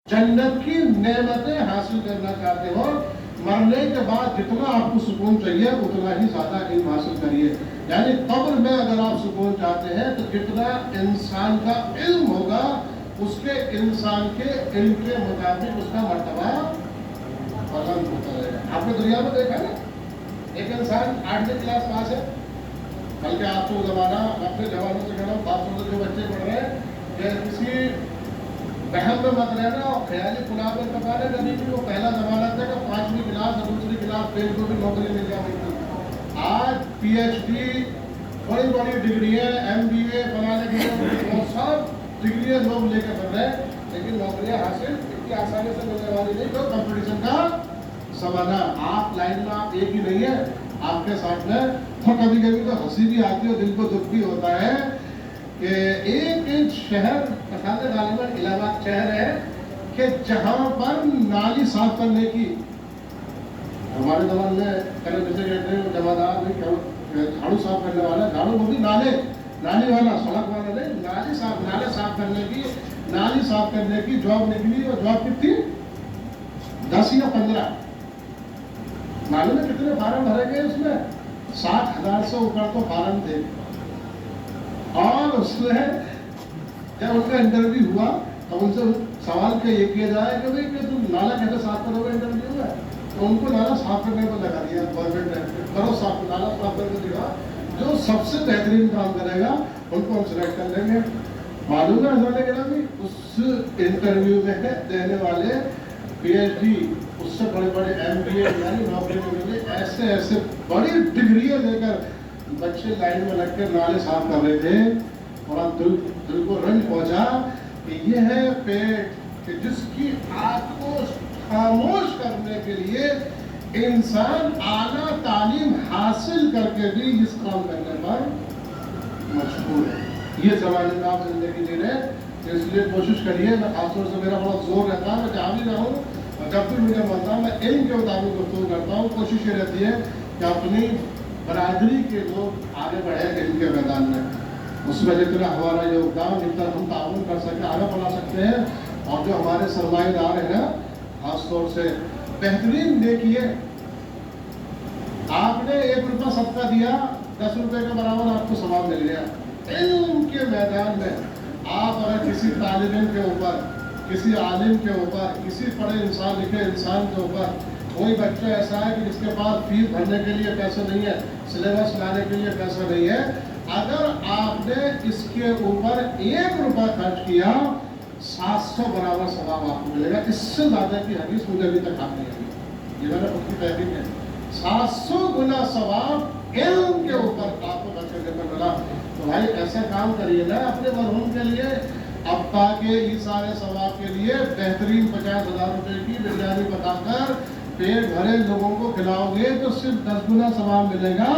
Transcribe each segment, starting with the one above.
जन्नत की नेमतें हासिल करना चाहते हो, मरने के बाद जितना आपको सुकून चाहिए उतना ही ज्यादा इल्म हासिल करिए। यानी कब्र में अगर आप सुकून चाहते हैं तो जितना इंसान का इल्म होगा उसके इंसान के इल्म के मुताबिक उसका मर्तबा बुलंद होता रहेगा। आपने दुनिया में देखा ना, एक इंसान 8वीं क्लास पास है, बल्कि आपको जमाना अपने जमाने से कहना खासतौर से जो बच्चे पढ़ रहे हैं कि किसी बहम में मत रहना और ख्याली पुलाव में पकाने कभी भी। वो पहला जमाना था कि 5वीं क्लास और दूसरी क्लास फेल को भी नौकरी मिल जाती थी। आज PhD, बड़ी बड़ी डिग्रियां, MBA बनाने के लिए बहुत सब डिग्रियां लोग लेकर चल रहे हैं, लेकिन नौकरियां हासिल इतनी आसानी से मिलने वाली नहीं। तो कंपटीशन का जमाना, आप लाइन में आप एक ही नहीं है, आपके साथ में तो कभी कभी तो हंसी भी आती है, दिल को दुख भी होता है कि एक शहर गालिबन इलाहाबाद शहर है कि जहां पर नाली साफ करने की, हमारे जमाने में जैसे कहते हैं जमादार नहीं, झाड़ू साफ करने वाला, झाड़ू वो भी नाली वाला, सड़क वाला नहीं, नाले साफ करने की जॉब निकली। और जॉब कितनी 10 या 15। नाले में कितने फार्म भरे गए, उसमें 60,000 से ऊपर तो फार्म थे। और उसमें जब उनका इंटरव्यू हुआ तो उनसे सवाल ये किया जाए कि भाई कि तुम नाला कैसे साफ करोगे इंटरव्यू में, तो उनको नाला साफ करने को लगा दिया गवर्नमेंट ने, करो साफ, नाला साफ करके दिखा, जो सबसे बेहतरीन काम करेगा उनको हम सिलेक्ट कर लेंगे। मालूम है जाने के भी उस इंटरव्यू में देने वाले PhD, उससे बड़े बड़े MBA यानी नौकरी मिलेंगे, ऐसे बड़ी डिग्रियां लेकर बच्चे लाइन में लगकर नाले साफ कर रहे थे। और अब दिल को रंज पहुंचा कि ये है पेट कि जिसकी आग को खामोश करने के लिए इंसान आला तालीम हासिल करके भी इस काम करने पर मजबूर है। ये जमाने में आप जिंदगी जी रहे, इसलिए कोशिश करिए। मैं खासतौर से मेरा बहुत जोर रहता है, मैं जहाँ भी रहूँ और जब भी मुझे मिलता हूँ मैं इल्म के मुताबिक गुफ्तगू करता हूँ। कोशिश ये रहती है कि अपनी बरादरी के लोग आगे बढ़े इल्म के मैदान में, उसमें जितना हमारा योगदान, जितना हम ताउन कर सकते आगे बढ़ा सकते हैं। और जो हमारे सरमाएदार हैं ना, खासतौर से बेहतरीन देखिए, आपने 1 रुपया सदका दिया, 10 रुपये के बराबर आपको सवाब मिल गया। इल्म के मैदान में आप अगर किसी तालिब इल्म के ऊपर, किसी आलिम के ऊपर, किसी पढ़े इंसान, लिखे इंसान के ऊपर, कोई बच्चा ऐसा है कि जिसके पास फीस भरने के लिए पैसे नहीं है, सिलेबस लाने के लिए पैसा नहीं है, अगर आपने इसके ऊपर 1 रुपया खर्च किया, 700 बराबर सवाब आपको मिलेगा। इससे ज्यादा की हदीस मुझे अभी तक हाथ नहीं आई, ये मैंने खुद की तहकीक है। 700 गुना सवाब इल्म के ऊपर आपको खर्च करने पर मिला। तो भाई ऐसा काम करिए ना अपने मरहूम के लिए, अब्बा के इस सारे सवाब के लिए बेहतरीन 50,000 रुपए की बिरयानी पकाकर पेट भरे लोगों को खिलाओगे तो सिर्फ 10 गुना सवाब मिलेगा।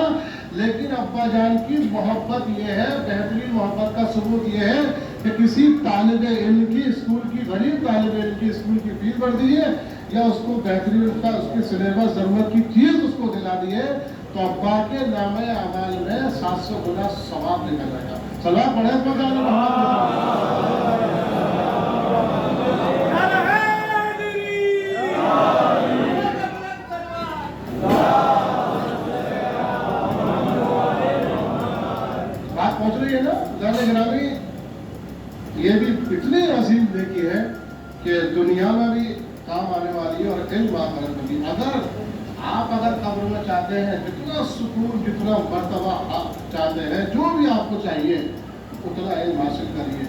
लेकिन अब्बा जान की मोहब्बत ये है, बेहतरीन मोहब्बत का सबूत ये है कि किसी तालिब इल्म की, स्कूल की, गरीब तालिब इल्म की स्कूल की फीस भर दी है, या उसको बेहतरीन उसके सिलेबस जरूरत की चीज उसको दिला दी है, तो अब्बा के नामे अमाल में 700 गुना सवाब निकल जाएगा। सलाह पढ़े तो ग्रामी, ये भी इतनी अजीम देखी है कि दुनिया में भी काम आने वाली है और इल्म आखिरत में भी। अगर कब्र में चाहते हैं जितना सुकून, जितना मर्तबा आप चाहते हैं, जो भी आपको चाहिए उतना इल्म हासिल करिए।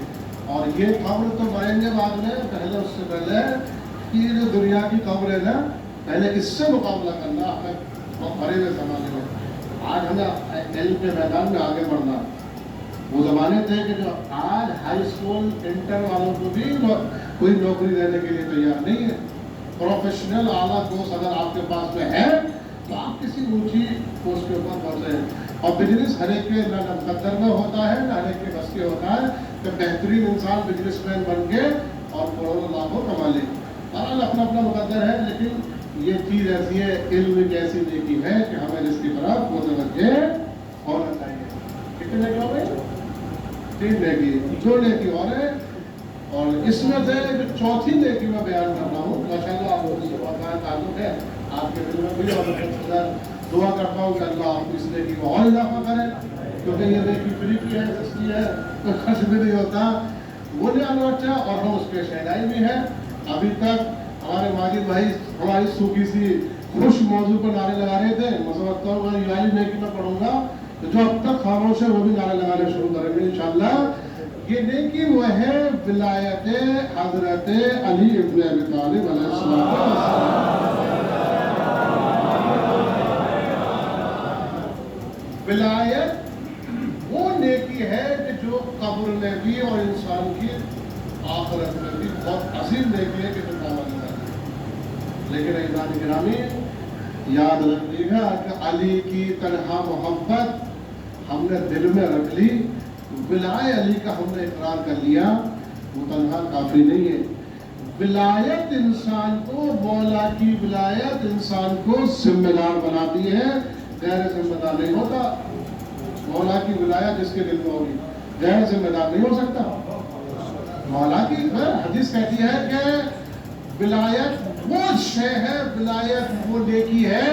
और ये कब्र तो मरेंगे बाद में, पहले उससे पहले कि ये जो दुनिया की कब्र है ना, पहले इससे मुकाबला करना हमें बहुत बड़े हुए जमाने में। आज हमें इल्म के मैदान में आगे बढ़ना। वो जमाने थे कि जो आज हाई स्कूल इंटर वालों को भी कोई नौकरी देने के लिए तैयार नहीं है। प्रोफेशनल आला कोर्स अगर आपके पास में है तो आप किसी ऊंची पोस्ट के ऊपर पहुंचे हैं। और बिजनेस हर एक के न मुकद्दर में होता है, न हर एक के बस के होता है कि बेहतरीन इंसान बिजनेसमैन बन के और करोड़ों लाखों कमा ले। बहरहाल अपना अपना मुकद्दर है, लेकिन ये चीज़ ऐसी है, इल्म एक ऐसी देखी है कि हमें इसकी तरफ मुतवज्जे होना चाहिए। कितने हो गए? 3 नेकी, 2 नेकी और है اور اس میں سے جو چوتھی نیکی میں بیان کر رہا ہوں، ماشاءاللہ آپ لوگوں سے بہت بڑا تعلق ہے آپ کے دل میں بھی، اور دعا کرتا ہوں کہ اللہ آپ اس نیکی کو اور اضافہ کرے، کیونکہ یہ نیکی فری کی ہے، سستی ہے، کوئی خرچ بھی نہیں ہوتا، وہ نہیں اچھا، اور ہم اس کے شہدائی بھی ہیں۔ ابھی تک ہمارے ماجد بھائی ہماری سوکھی سی خوش موضوع پر نعرے لگا رہے تھے، میں سمجھتا ہوں میں یہ والی نیکی میں پڑھوں گا تو جو اب تک خاموش ہے وہ بھی نعرے لگانے شروع کریں گے انشاءاللہ۔ یہ نیکی وہ ہے ولایت حضرت علی ابن ابی طالب علیہ السلام۔ ولایت وہ نیکی ہے کہ جو قبر میں بھی اور انسان کی آخرت میں بھی بہت عظیم نیکی ہے کہ جو کام آنے والی ہے۔ لیکن اعزاز گرامی یاد رکھیے گا کہ علی کی تنہا محبت ہم نے دل میں رکھ لی، ولایت علی کا ہم نے اقرار کر لیا، وہ تنہا کافی نہیں ہے۔ ولایت انسان کو، مولا کی ولایت انسان کو ذمہ دار بناتی ہے، غیر ذمہ دار نہیں ہوتا۔ مولا کی ولایت جس کے دل میں ہوگی غیر ذمہ دار نہیں ہو سکتا۔ مولا کی حدیث کہتی ہے کہ ولایت وہ شے ہے، ولایت وہ نیکی ہے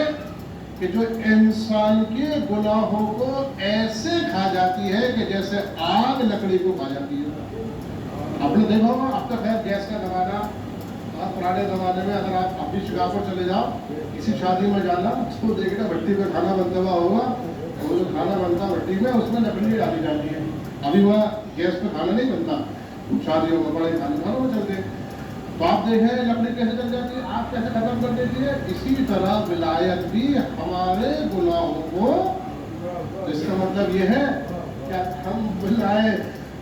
کہ جو انسان کے گناہوں کو ایسے کھا جاتی ہے کہ جیسے آگ لکڑی کو کھا جاتی ہے۔ آپ نے دیکھا ہوگا، اب تک ہے گیس کا زمانہ، بہت پرانے زمانے میں اگر آپ اپنی جگہ پر چلے جاؤ، کسی شادی میں جانا، اس کو دیکھنا بھٹی پہ کھانا بنتا ہوا ہوگا، وہ جو کھانا بنتا بھٹی میں اس میں لکڑی ڈالی جاتی ہے۔ ابھی وہاں گیس پہ کھانا نہیں بنتا، شادیوں میں بڑے کھانے میں چلتے، تو آپ دیکھیں لکڑی کیسے چل جاتی ہے، آگ کیسے ختم کر دیتی ہے۔ اسی طرح ولایت بھی ہمارے گناہوں کو، اس کا مطلب یہ ہے کہ ہم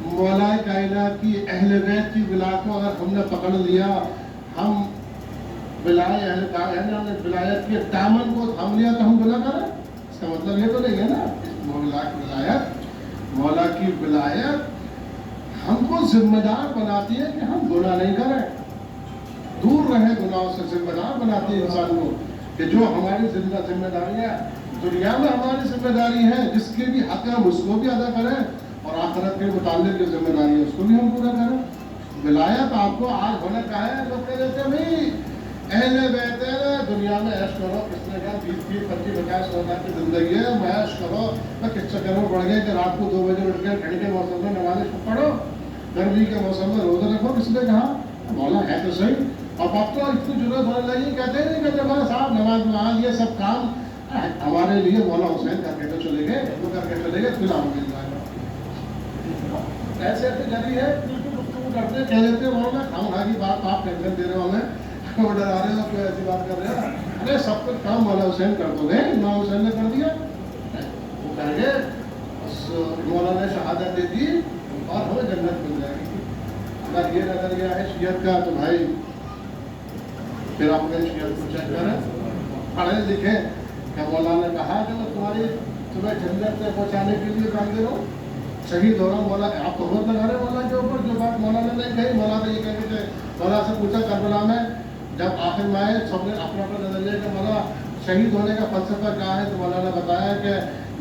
مولا کائنات کی اہل بیت کی ولایت کو اگر ہم نے پکڑ لیا، ہم ولایت کے دامن کو تھام لیا تو ہم گناہ کریں، اس کا مطلب یہ تو نہیں ہے نا۔ مولا کی ولایت ہم کو ذمہ دار بناتی ہے کہ ہم گناہ نہیں کریں، دور رہے گناہوں سے، ذمہ دار بناتی ہے انسان کو کہ جو ہماری ذمہ داریاں دنیا میں ہماری ذمہ داری ہے، جس کے بھی حق ہے ہم اس کو بھی ادا کریں، اور آخرت کے متعلق جو ذمہ داری ہے اس کو بھی ہم پورا کریں۔ ولایت آپ کو آج ہونے کا ہے، لوگ کہہ دیتے ہیں بھائی اہل بیت ہے، دنیا میں عیش کرو، کس نے کہا 20 25 50 سال کی زندگی ہے، میں عیش کرو، میں کس چکر میں پڑ گئے کہ رات کو 2 بجے اٹھ کے ٹھنڈ کے موسم میں نماز پڑھو، گرمی کے موسم میں روزہ رکھو، کس نے کہا؟ مولا ہے تو صحیح۔ اب آپ تو اتنی ضرورت ہونے لگی، کہتے نہیں کہ مولا صاحب نماز یہ سب کام ہمارے لیے مولا حسین کر کے تو چلے گئے، وہ کر کے چلے گئے، پھر آپ مل جائے گا۔ ایسے ایسے جاری ہے، گفتگو کرتے کہہ دیتے مولا کھاؤں کھا کی بات آپ ٹینشن دے رہے ہو، ہمیں وہ ڈرا رہے ہو، کوئی ایسی بات کر رہے ہیں، ارے سب کچھ کام مولا حسین کر دو گے، امام حسین نے کر دیا، وہ کر گئے، مولا نے شہادت دے دی اور ہمیں جنت مل جائے گی۔ اگر یہ نظریہ ہے شیعت کا تو بھائی پھر آپ نے شیعت کو چیک کریں، پڑھے لکھے کہ مولا نے کہا کہ میں تمہیں جنت سے پہنچانے کے لیے کام دے رہا ہوں، شہید ہو رہا ہوں۔ مولا آپ تو بہت لگا رہے مولا کے اوپر، جو بات مولا نے نہیں کہی، مولا نے یہ کہتے تھے، مولا سے پوچھا کربلا میں جب آخر میں آئے سب نے اپنا اپنا نظریہ کہ مولا شہید ہونے کا فلسفہ کیا ہے، تو مولا نے بتایا کہ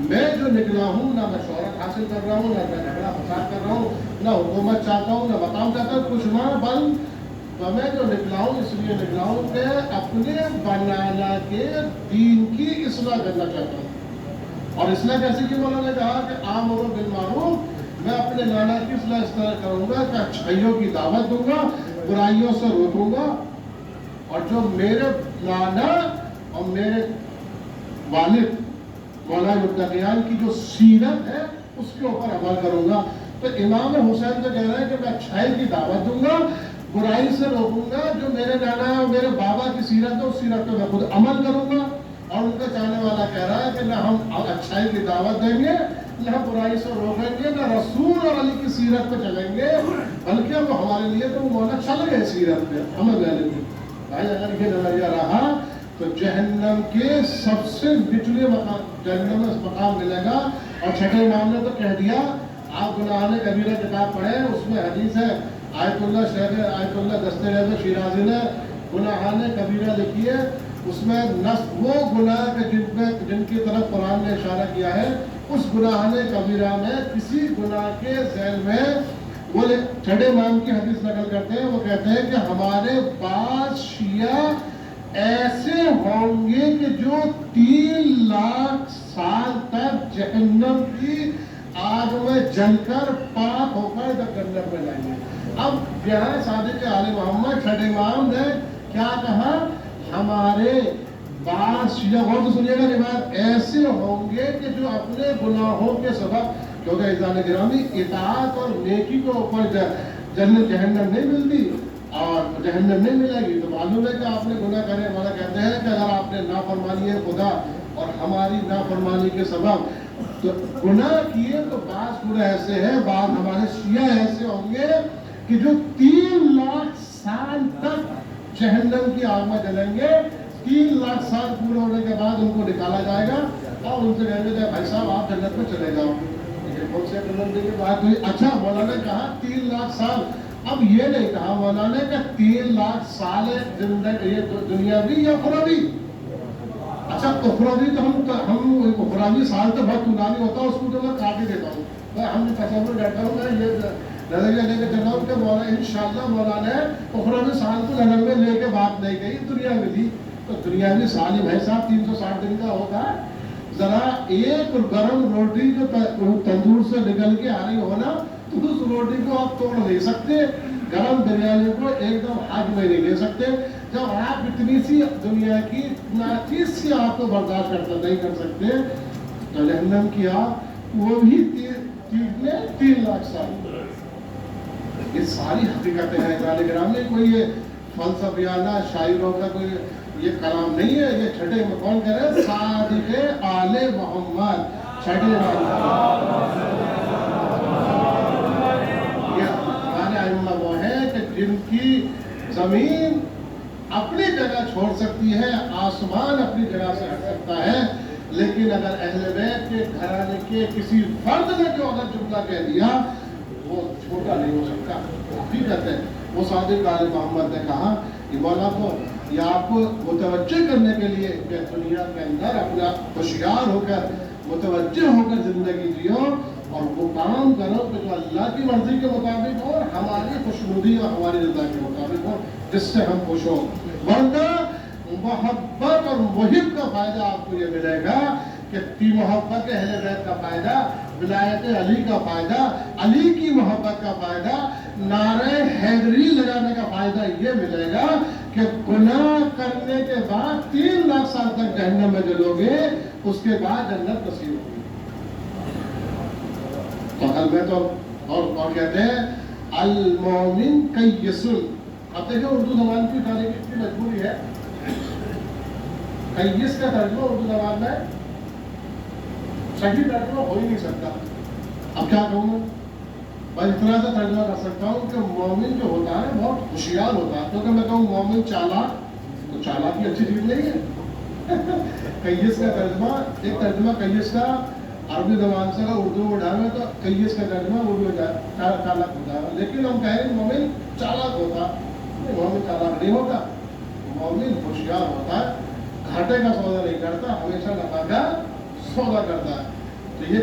میں جو نکلا ہوں نہ میں شہرت حاصل کر رہا ہوں، نہ میں جھگڑا فساد کر رہا ہوں، نہ حکومت چاہتا ہوں، نہ مقام چاہتا ہوں، کچھ نہ، بل تو میں جو نکلا ہوں اس لیے نکلا ہوں کہ اپنے بنانا کے دین کی اصلاح کرنا چاہتا ہوں۔ اور اصلاح کیسے کی؟ مولا نے کہا کہ آمر بالمعروف، میں اپنے نانا کی اصلاح اس طرح کروں گا کہ اچھائیوں کی دعوت دوں گا، برائیوں سے روکوں گا، اور جو میرے نانا اور میرے والد مولا متقیان کی جو سیرت ہے اس کے اوپر عمل کروں گا۔ تو امام حسین تو کہہ رہے ہیں کہ میں اچھائی کی دعوت دوں گا، برائی سے روکوں گا، جو میرے نانا اور میرے بابا کی سیرت ہے اس سیرت پہ میں خود عمل کروں گا۔ اور ان کا چاہنے والا کہہ رہا ہے کہ نہ ہم اچھائی کی دعوت دیں گے، نہ برائی سے روکیں گے، نہ رسول اور علی کی سیرت پہ چلیں گے، بلکہ وہ ہمارے لیے تو وہ مولا چل گئے سیرت پہ، ہمیں لینے گے۔ بھائی اگر یہ نظریہ رہا تو جہنم کے سب سے نچلے مقام، جہنم میں مقام ملے گا۔ اور چھٹے امام نے تو کہہ دیا، آپ گناہان کبیرہ کتاب پڑھیں، اس میں حدیث ہے، آیت اللہ دستگیر شیرازی نے گناہان کبیرہ لکھی ہے، اس میں وہ گناہ کے جن کی طرف قرآن نے اشارہ کیا ہے، اس گناہان کبیرہ میں کسی گناہ کے ذیل میں وہ چھٹے امام کی حدیث نقل کرتے ہیں، وہ کہتے ہیں کہ ہمارے بعض شیعہ ایسے ہوں گے کہ جو 3 لاکھ سال تک جہنم کی آگ میں جل کر پاک ہو کر ادھر جنت میں جائیں گے۔ اب یہاں صادق آل محمد چھٹے امام نے کیا کہا؟ ہمارے بعض شیعہ، غور سے سنیے گا روایت، ایسے ہوں گے کہ جو اپنے گناہوں کے سبب، کیونکہ عزیزان گرامی اطاعت اور نیکی کو اوپر جنت جہنم نہیں ملتی اور جہنم نہیں ملے گی، تو معلوم ہے کہ آپ نے گناہ کرنے والا کہتے ہیں کہ اگر آپ نے نافرمانی ہے خدا اور ہماری نافرمانی کے سبب تو گناہ کیے، تو بعض گناہ ایسے ہیں، بعض ہمارے شیعہ ایسے ہوں گے کہ جو 3 لاکھ سال تک جہنم کی آگ میں جلیں گے۔ 3 لاکھ سال پورے ہونے کے بعد ان کو نکالا جائے گا اور ان سے کہیں گے بھائی صاحب آپ جنت میں چلے جاؤ۔ کون سے جنت کی بات ہوئی؟ اچھا مولانا نے کہا 3 لاکھ سال، اب یہ نہیں کہا مولانا نے کہ 3 لاکھ سال زندگی یہ دنیاوی یا اخروی۔ اچھا اخروی تو ہم اخروی سال تو بہت طولانی ہوتا ہے، اس کو تو میں کاٹ ہی دیتا ہوں، ہم نے تصور کرتا ہوں میں یہ نظریہ لے کے چل رہا ہوں کہ مولانا انشاءاللہ مولانا نے اخروی سال کو نظر میں لے کے بات نہیں کہی، دنیا میں دی تو دنیاوی سال ہی بھائی صاحب 360 دن کا ہوگا۔ ذرا ایک گرم روٹی جو تندور سے نکل کے آ رہی ہو نا، تو اس روٹی کو آپ توڑ نہیں سکتے، گرم بریانی کو ایک دم ہاتھ میں نہیں لے سکتے۔ جب آپ اتنی سی دنیا کی ناچیز سی آپ کو برداشت نہیں کر سکتے، تو جہنم کی آپ وہ بھی 3 لاکھ سال۔ یہ ساری حقیقتیں ہیں عزیزان گرامی، کوئی یہ فلسفیانہ شاعروں کا کوئی یہ کلام نہیں ہے، یہ چھٹے کون کہہ رہے ہیں؟ صادق آل محمد چھٹے یہ ہمارے ائمہ وہ ہیں کہ جن کی زمین اپنی جگہ چھوڑ سکتی ہے، آسمان اپنی جگہ سے ہٹ سکتا ہے، لیکن اگر اہل بیت کے گھرانے کے کسی فرد نے جو اگر جملہ کہہ دیا وہ چھوٹا نہیں ہو سکتا۔ حقیقت ہے وہ صادق آل محمد نے کہا کہ مولا کو یا آپ کو متوجہ کرنے کے لیے کہ دنیا کے اندر اپنا ہوشیار ہو کر متوجہ ہو کر زندگی جیو اور وہ کام کرو کہ جو اللہ کی مرضی کے مطابق ہو اور ہماری خوشنودی اور ہماری رضا کے مطابق ہو، جس سے ہم خوش ہوں۔ ورنہ محبت اور محب کا فائدہ آپ کو یہ ملے گا کہ محبت اہل بیت کا فائدہ، ولایت علی کا فائدہ، علی کی محبت کا فائدہ، نعرہ حیدری لگانے کا فائدہ یہ ملے گا کہ گناہ کرنے کے بعد 3 لاکھ سال تک جہنم میں جلو گے، اس کے بعد جنت نصیب ہوگی۔ تو اصل میں تو اور کہتے ہیں المومن کیسن۔ اب دیکھیں اردو زبان کی تاریخ اتنی مجبوری ہے، کیس کا ترجمہ اردو زبان میں صحیح ترجمہ ہو ہی نہیں سکتا۔ اب کیا کہوں میں؟ بس اتنا سا ترجمہ کر سکتا ہوں کہ مومن جو ہوتا ہے بہت ہوشیار ہوتا ہے، کیونکہ میں کہوں مومن چالاک، تو چالاکی اچھی چیز نہیں ہے۔ کیس کا ترجمہ، ایک ترجمہ کیس کا عربی زبان سے اگر اردو میں ڈالیں تو کیس کا ترجمہ اردو میں چالاک ہوتا ہے، لیکن ہم کہیں گے مومن چالاک ہوتا، مومن چالاک نہیں ہوتا، مومن ہوشیار ہوتا ہے، گھاٹے کا سودا نہیں کرتا، ہمیشہ نفع کا سودا کرتا ہے۔ تو یہ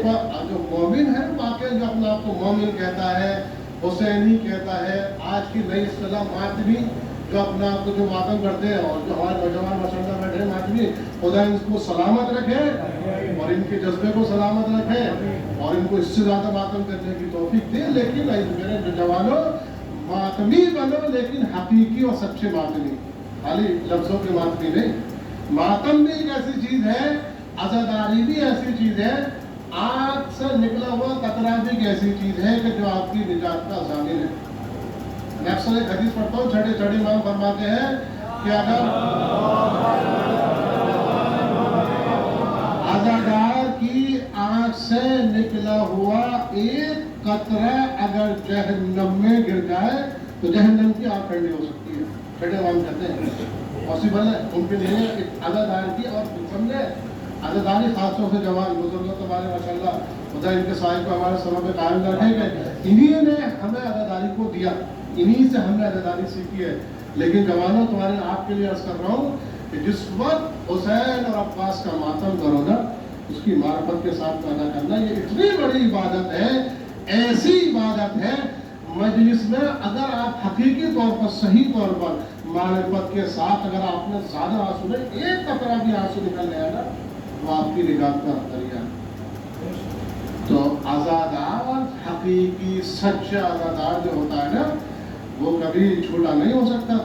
جو مومن ہے واقعی جو اپنا آپ کو مومن کہتا ہے، حسینی کہتا ہے، آج کی نئی اصطلاح ماتمی، جو اپنا آپ کو جو ماتم کرتے ہیں اور جو ہمارے نوجوان ماشاءاللہ بیٹھے ماتمی، خدا ان کو سلامت رکھے اور ان کے جذبے کو سلامت رکھے اور ان کو اس سے زیادہ ماتم کرنے کی توفیق دے۔ لیکن میرے نوجوانوں ماتمی بنو، لیکن حقیقی اور سچے ماتمی، خالی لفظوں کے ماتمی نہیں۔ ماتم بھی ایک ایسی چیز ہے، عزاداری بھی ایسی چیز ہے، آگ سے نکلا ہوا قطرہ بھی ایک ایسی چیز ہے کہ جو آپ کی نجات کا ضامن ہے۔ میں اکثر ایک حدیث پڑھتا ہوں، چھٹے امام فرماتے ہیں کہ اگر عزادار کی آنکھ سے نکلا ہوا ایک قطرہ اگر جہنم میں گر جائے تو جہنم کی آنکھ ٹھنڈی ہو سکتی ہے۔ چھٹے امام کہتے ہیں پاسبل ہے، ممکن نہیں ہے عزادار کی، اور سمجھے عزاداری خاص طور سے جوان بزرگوں کے بارے ماشاءاللہ خدا ان کے سائے کو ہمارے سبب میں قائم رکھے کہ انہی نے ہمیں عزاداری کو دیا، انہی سے ہم نے عزاداری سیکھی ہے۔ لیکن جوانوں تمہارے آپ کے لیے عرض کر رہا ہوں کہ جس وقت حسین اور عباس کا ماتم کرو گا، اس کی معرفت کے ساتھ پیدا کرنا، یہ اتنی بڑی عبادت ہے، ایسی عبادت ہے मजलिस में अगर आप हकीकी तौर पर, सही तौर पर मारिफत के साथ अगर आपने ज्यादा आंसू नहीं, एक कतरा भी आंसू निकल गया ना, वो आपकी निगाह का दरिया। तो आजादार, हकीकी सच्चा आजादार जो होता है ना, वो कभी छोटा नहीं हो सकता,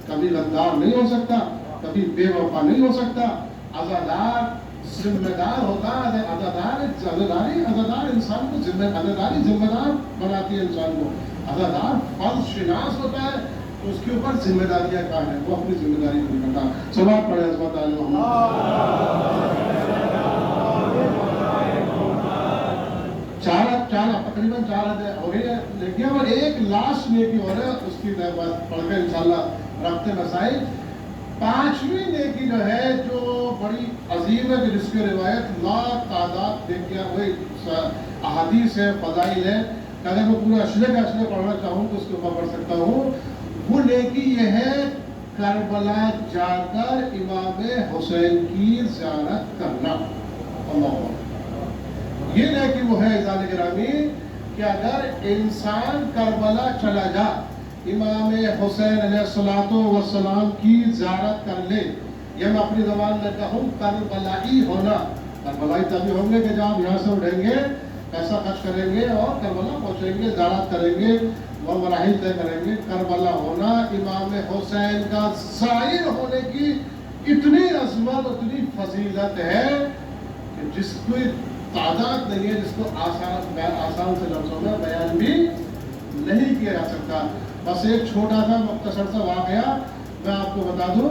कभी गद्दार नहीं हो सकता, कभी बेवफा नहीं हो सकता। आजादार जिम्मेदार होता है। आजादारी इंसान को आजादारी जिम्मेदार बनाती है इंसान को। आजादार फर्ज शिनास होता है, तो उसके ऊपर जिम्मेदारियां क्या है, वो अपनी जिम्मेदारी को नहीं करता। सवाल पड़े तकरीबन 4 हो गई है, लेकिन और एक लास्ट नेकी हो रहा है, उसकी पढ़कर इंशाल्लाह रखते मसाइल। 5वीं नेकी जो है, जो बड़ी अजीम है, जिसकी रिवायत ला तादाद देख के वही अहादीस है, फजाइल है, अगर मैं पूरे अशरे का अशरे पढ़ना चाहूँ तो उसके ऊपर पढ़ सकता हूँ। वो नेकी ये है, करबला जाकर इमाम हुसैन की ज़ियारत करना। अल्लाह, ये नेकी वो है इज़ान गिरामी कि अगर इंसान करबला चला जा, इमाम हुसैन अलैहिस्सलाम की ज़ियारत कर ले, ये मैं अपनी ज़बान में कहूँ, करबलाई होना। करबलाई तभी होंगे कि जब आप यहाँ से उठेंगे, पैसा खर्च करेंगे और करबला पहुँचेंगे, ज़ियारत करेंगे, वह मराहिल तय करेंगे। करबला होना, इमाम हुसैन का ज़ाहिर होने की इतनी अज़मत, इतनी फजीलत है कि जिसकी तादाद नहीं है, जिसको आसान से लफ्ज़ों में बयान भी नहीं किया जा सकता। बस एक छोटा सा मुख्तसर सा वाक़या मैं आपको बता दूं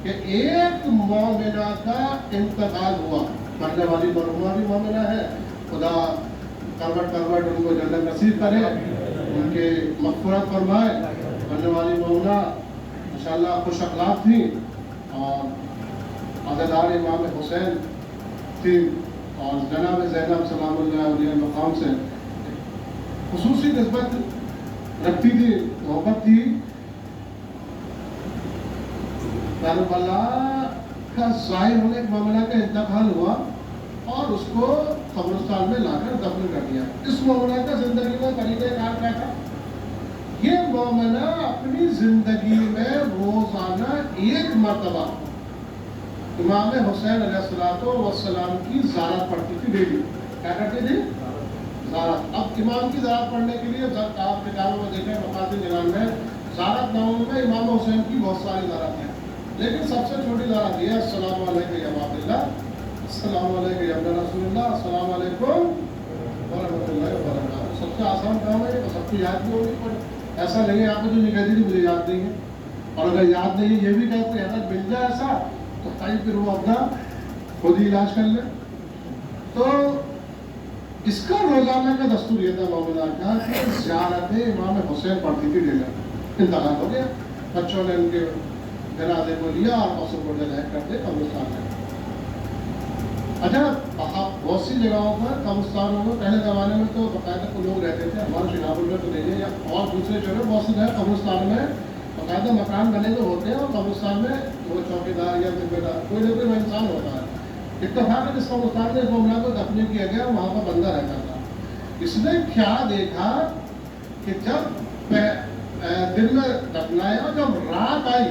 कि एक मोमिना का इंतकाल हुआ, मरने वाली मरहुमा भी मोमिना है, खुदा करवट उनको जन्नत नसीब करे, उनके मग़फ़िरत फरमाए। मरने वाली मोमिना इंशाअल्लाह खुश अखलाक थी और अज़ादार इमाम हुसैन थी और जनाब ज़ैनब सलामुल्लाह मकाम से खुसूसी निस्बत रखती थी, मोहब्बत थी। करबला का ज़ाहिर होने के मामला का इंतकाल हुआ और उसको कब्रिस्तान में लाकर दफन कर दिया। इस मोमिना का जिंदगी में तरीक़ाकार क्या था? ये मोमिना अपनी जिंदगी में रोजाना एक मरतबा इमाम हुसैन अलैहिस्सलाम की ज़ियारत पढ़ती थी डेली। क्या करती थी? ज़ियारत। अब इमाम की ज़ियारत पढ़ने के लिए आप किताबों में देखें, मकातिल जिलान में ज़ियारत नामों में इमाम हुसैन की बहुत सारी ज़ियारत हैं, लेकिन सबसे छोटी ज़ियारत ये है, अस्सलामु अलैका या अब्दुल्लाह, अस्सलामु अलैका या इब्न रसूलुल्लाह, अस्सलामु अलैकुम व रहमतुल्लाहि व बरकातहू। सबसे आसान काम है, तो सबको याद भी होगी, पर ऐसा नहीं है आपको जो नहीं कहती थी मुझे याद नहीं है, और अगर याद नहीं है ये भी कहते हैं, अगर मिल जाए ऐसा तो कहीं फिर वो अपना खुद ही इलाज कर ले। तो इसका रोजाना का दस्तूर ये था मोमिना का कि ज़ियारत इमाम हुसैन पढ़ती थी डेली। इंतकाल हो गया, बच्चों ने उनके जनाजे को लिया और पशु को जलाया करते कब्रिस्तान में। अच्छा, बहुत सी जगहों पर कब्रिस्तानों में पहले ज़माने में तो बाकायदा को लोग रहते थे, हमारे शिनापुर में तो नहीं है, या और दूसरे जगह बहुत सी जगह कब्रिस्तान में बाकायदा मकान बने हुए होते हैं और कब्रिस्तान में वो चौकीदार या जिम्मेदार कोई ना कोई इंसान होता है। इत्तेफाक है जिस कब्रिस्तान में इस मामला को दफन किया गया वहाँ पर बंदा रहता था। इसने क्या देखा कि जब दिन में दफनाया, जब रात आई,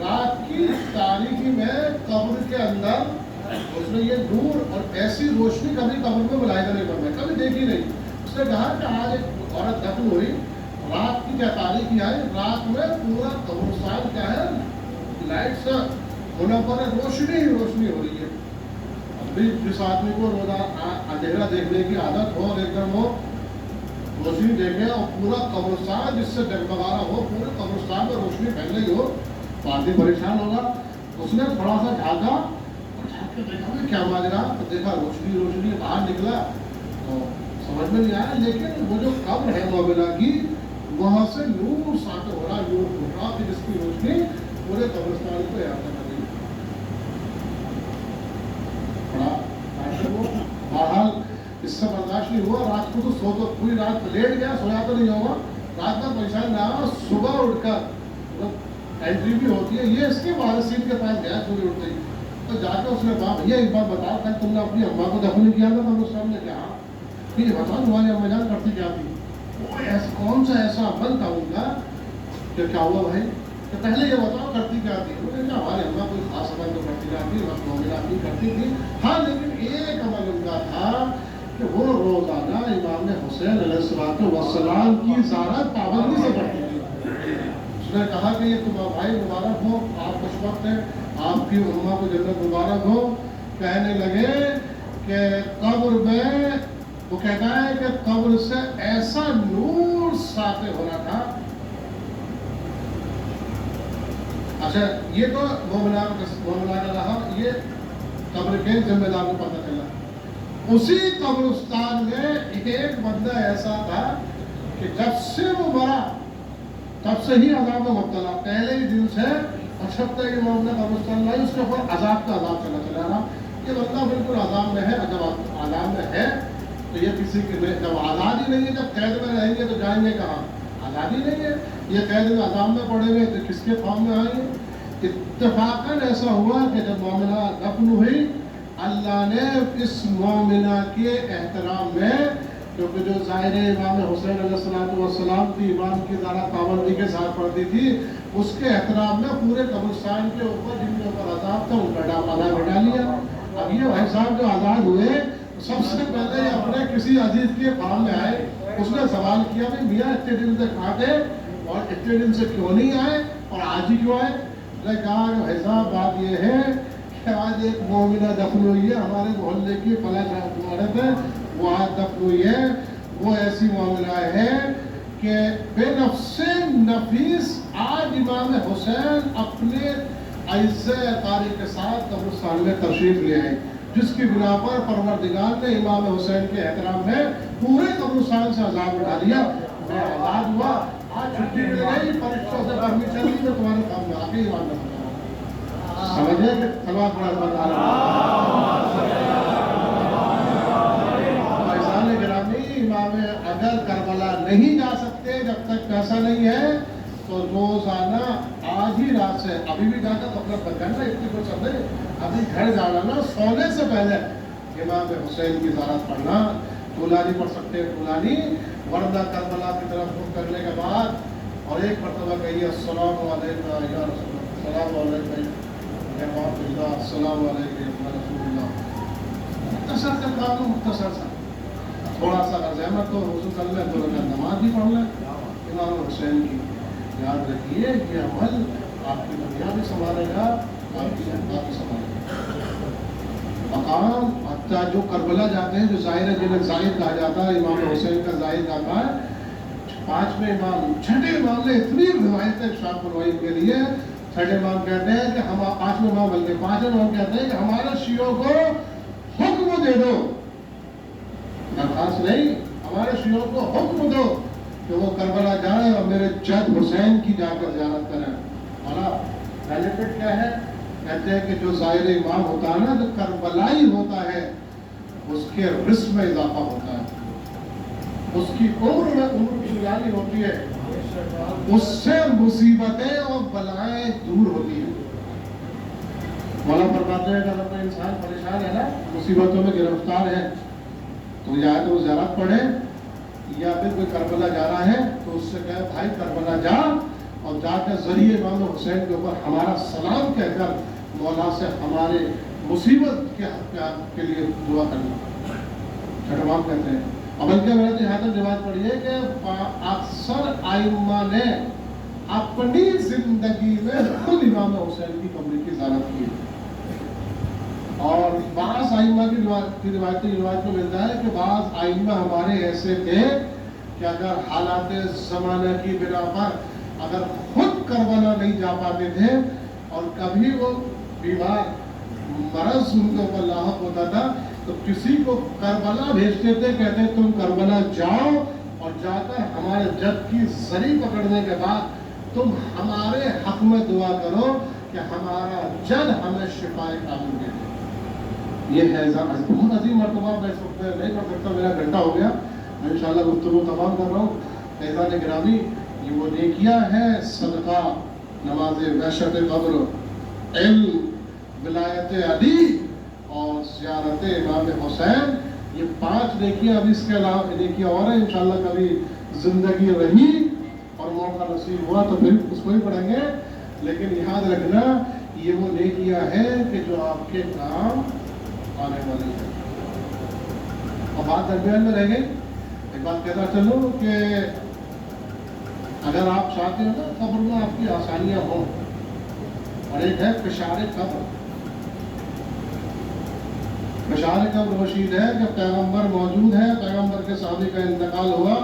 रात की तारीकी में कब्र के अंदर उसने ये नूर और ऐसी रोशनी कभी कब्र में मुलाहिदा नहीं करना, कभी देखी नहीं। उसने कहा कि आज एक औरत दफन हुई, रात की क्या तारीखी आई, रात में पूरा कब्रिस्तान क्या है, लाइट से होने पर रोशनी ही रोशनी हो रही है। अभी जिस आदमी को रोजा अंधेरा देखने की आदत हो और एकदम वो रोशनी देखे और पूरा कब्रिस्तान जिससे जगमगा रहा हो, पूरे कब्रिस्तान में रोशनी फैल रही हो, तो आदमी परेशान होगा। उसने थोड़ा सा झाँका और झाँक के देखा क्या माजरा, तो देखा रोशनी रोशनी, बाहर निकला तो समझ में नहीं आया, लेकिन वो जो कब्र है मोमिना की, वहाँ से नूर साथ हो रहा, नूर फूट रहा, फिर इसकी रोशनी पूरे कब्रिस्तान को याद कर दी। बहरहाल इससे बर्दाश्त नहीं हुआ, रात को तो पूरी रात लेट गया, सोया तो नहीं होगा, रात भर परेशान रहा। सुबह उठकर एंट्री भी होती है, ये इसके वारिसीन के पास गया सुबह उठते ही, तो जाकर उसने कहा भैया एक बात बताओ, कल तुमने अपनी अम्मा को दफन किया था कब्रिस्तान में? क्या ये बताओ, तुम्हारी अम्मा जान करती क्या थी? वो कौन सा ऐसा अमल था उनका कि क्या हुआ भाई? तो पहले ये बताओ करती क्या थी? हमारे अम्मा कोई खास अमल तो करती ना थी, बस मोमिना भी करती थी। हाँ, लेकिन एक अमल उनका था कि वो रोजाना इमाम हुसैन अलैहिस्सलाम की ज़ियारत पाबंदी से करती थी। उसने कहा कि ये तुम्हारा भाई मुबारक हो, आप खुशबख्त हैं, आपकी उम्मा को जन्नत मुबारक हो। कहने लगे कि कब्र में, वो कहता है कि कब्र से ऐसा नूर साते हो रहा था। अच्छा, ये तो मोमिना का रहा, ये कब्र के जिम्मेदार को पता चला। उसी कब्रिस्तान में एक बंदा ऐसा था कि जब से वो मरा तब से ही अजाब में मुब्तला, पहले ही दिन से 75 इमाम ने कब्रिस्तान लाई, उसके ऊपर अजाब का अजाब चला रहा। ये बंदा बिल्कुल अजाब में है। जब अजाब में है तो ये किसी के जब आज़ादी नहीं है, जब कैद में रहेंगे तो जाएंगे कहाँ? आज़ादी नहीं है। ये कैद में अजाब में पड़े हुए तो किसके फॉर्म में आएंगे? इत्तेफाकन ऐसा हुआ कि जब मोमिना दफन हुई, अल्लाह ने इस मोमिना के एहतराम में, क्योंकि जो ज़ाहिर इमाम हुसैन अलैहिस्सलाम की इमाम की ज़ियारत पाबंदी के साथ पढ़ती थी, उसके एहतराम में पूरे कब्रिस्तान के ऊपर जिनके ऊपर अजाब था उनका आज़ाद हटा लिया। अब ये भाई साहब जो आज़ाद हुए, सबसे पहले अपने किसी अजीज के फार्म में आए, उसने सवाल किया भाई मियाँ इतने दिन से कहाँ थे और इतने दिन से क्यों नहीं आए और आज ही क्यों आए? उसने कहा कि भाई साहब बात ये है कि आज एक मोमिना दफन हुई है, हमारे मोहल्ले की फला तुम्हारे थे, वो आज दफन हुई है। वो ऐसी मोमिना है कि बेनफ्से नफीस आज इमाम हुसैन अपने अज़्ज़े कारी के साथ कब्रिस्तान में तशरीफ ले आए, जिसकी बिना पर परवरदिगार ने इमाम हुसैन के एहतराम में पूरे कब्रिस्तान से अजाब उठा दिया। मैं आज़ाद हुआ, आज छुट्टी मिल गई, फरिश्तों से परमिशन ली, मैं तुम्हारे काम में आके ईमान रखा। समझे कि तलवार पर बता इमाम अगर करबला नहीं जा सकते जब तक पैसा नहीं है तो रोजाना आज ही रात से अभी भी जाकर अपना बदलना, इतनी कुछ समझे, अभी घर जाना ना, सोने से पहले इमाम हुसैन की ज़ियारत पढ़ना। फुलानी पढ़ सकते हैं, फुलानी, वरना करबला की तरफ रुख करने के बाद और एक मरतबा कहिए अस्सलामु अलैकुम या रसूलुल्लाह। मुख्तसर से काम लो, मुख्तसर सा थोड़ा सा अज़हमत तो वज़ू कर ले, तो नमाज भी पढ़ ले इमाम हुसैन की। याद रखिए ये अमल आपकी दुनिया भी संभालेगा, आपकी ज़िंदगी भी संभालेगा। मकाम हत्ता जो करबला जाते हैं, जो ज़ाहिर जिन्हें ज़ाहिद कहा जाता है, इमाम हुसैन का ज़ाहिद आता है, पांचवें इमाम, छठे इमाम ने इतनी रिवायतें शाह फरमाई के लिए। छठे इमाम कहते हैं कि हम, पांचवें इमाम बल्कि पांचवें इमाम कहते हैं कि हमारे शियों को हुक्म दे दो, दरखास्त नहीं, हमारे शियों को हुक्म दो कि वो करबला जाए और मेरे जद हुसैन की जाकर ज़ियारत करें। हमारा बेनिफिट क्या है? कहते हैं कि जो ज़ाहिर इमाम होता है ना, जो करबलाई होता है, उसके रिस्क में इजाफा होता है, उसकी उम्र में उम्र की बुलंदी होती है, उससे मुसीबतें और बलाएं दूर होती हैं। मौला फरमाते हैं अगर कोई इंसान परेशान है ना, मुसीबतों में गिरफ्तार है, तो या तो ज़ियारत पढ़े, या फिर कोई करबला जा रहा है तो उससे कहे भाई करबला जा, और जाकर जरिए इमाम हुसैन के ऊपर हमारा सलाम कहकर मौला से हमारे मुसीबत के लिए दुआ करना। छठवाम कहते हैं। अमल क्या मेरा यहाँ तक जवाब पढ़िए कि अक्सर आइम्मा ने अपनी जिंदगी में खुद इमाम हुसैन की कब्र की ज़ियारत की, और बाज़ आइम्मा की रिवायत में मिलता है कि बाज़ आइम्मा हमारे ऐसे थे कि अगर हालात ज़माने की बिना पर अगर खुद करबला नहीं जा पाते थे और कभी वो बीमार मरज उनके ऊपर लाहक होता था तो किसी को करबला भेजते थे, कहते तुम करबला जाओ और जाकर हमारे जद की जरी पकड़ने के बाद तुम हमारे हक में दुआ करो कि हमारा जद हमें शिफाए कामिल दे दे। ये है बहुत अजीम मरतबा, मैं इस वक्त नहीं कर सकता, मेरा घंटा हो गया, मैं इंशाअल्लाह गुफ्तगू तमाम कर रहा हूँ। फैज़ान गिरामी, ये वो नेकियां है, सदका, नमाज वहशत कब्र, इल्म, विलायत अली और ज़ियारत इमाम हुसैन, ये 5 नेकियां। अभी इसके अलावा नेकियां और हैं, इंशाअल्लाह कभी जिंदगी रही और मौका नसीब हुआ तो फिर उसको ही पढ़ेंगे। लेकिन याद रखना ये वो नेकियां हैं कि जो आपके काम आने वाली है। और बात दरमियान में रह गई, एक बात कहता चलो कि अगर आप चाहते हो ना कब्र में आपकी आसानियां हो, और एक है पेशारे कब्र। पेशारे कब्र रशीद है कि पैगंबर मौजूद है, पैगंबर के साहबी का इंतकाल हुआ,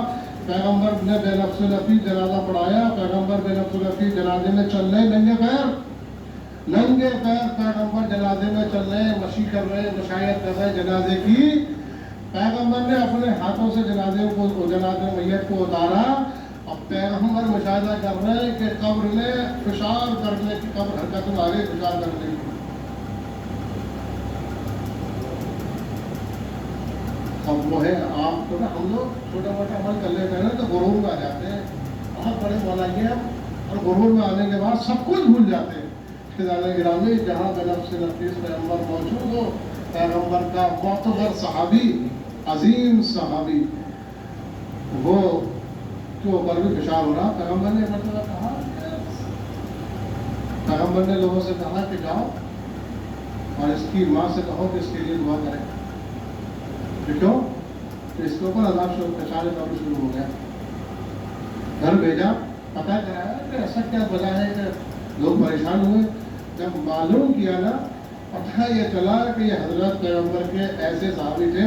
पैगंबर ने बेनफ्स नफीस जनाजा पढ़ाया, पैगंबर बेनफ्स नफीस जनाजे में चल रहे नंगे पैर पैगंबर जनाजे में चल रहे, मशी कर रहे, मशायत कर रहे जनाजे की। पैगंबर ने अपने हाथों से जनाजे मैयत को उतारा। अब पैगंबर मुशाहिदा कर रहे हैं कि कब्र में फिशार करने की, कब्र हरकत में आगे फिशार करने की। अब वो है आपको ना, हम लोग छोटा मोटा अमल कर लेते हैं ना तो गुरूर में आ जाते हैं, बहुत बड़े मौलाना हैं, और गुरूर में आने के बाद सब कुछ भूल जाते हैं। गिरामी जहाँ बेनफ्स नफीस पैगंबर मौजूद हो, पैगंबर का मोतबर सहाबी, अजीम सहाबी, वो के ऊपर भी फिशार हो रहा। पैगंबर ने मतलब कहा, पैगंबर ने लोगों से कहा कि जाओ और इसकी माँ से कहो कि इसके लिए दुआ करें। क्यों? तो इसके ऊपर अजाब शुरू, पेशारे कब्र शुरू हो गया। घर भेजा, पता कराया कि ऐसा क्या वजह है कि लोग परेशान हुए। जब मालूम किया ना, पता ये चला कि ये हजरत पैगंबर के ऐसे सहाबी थे,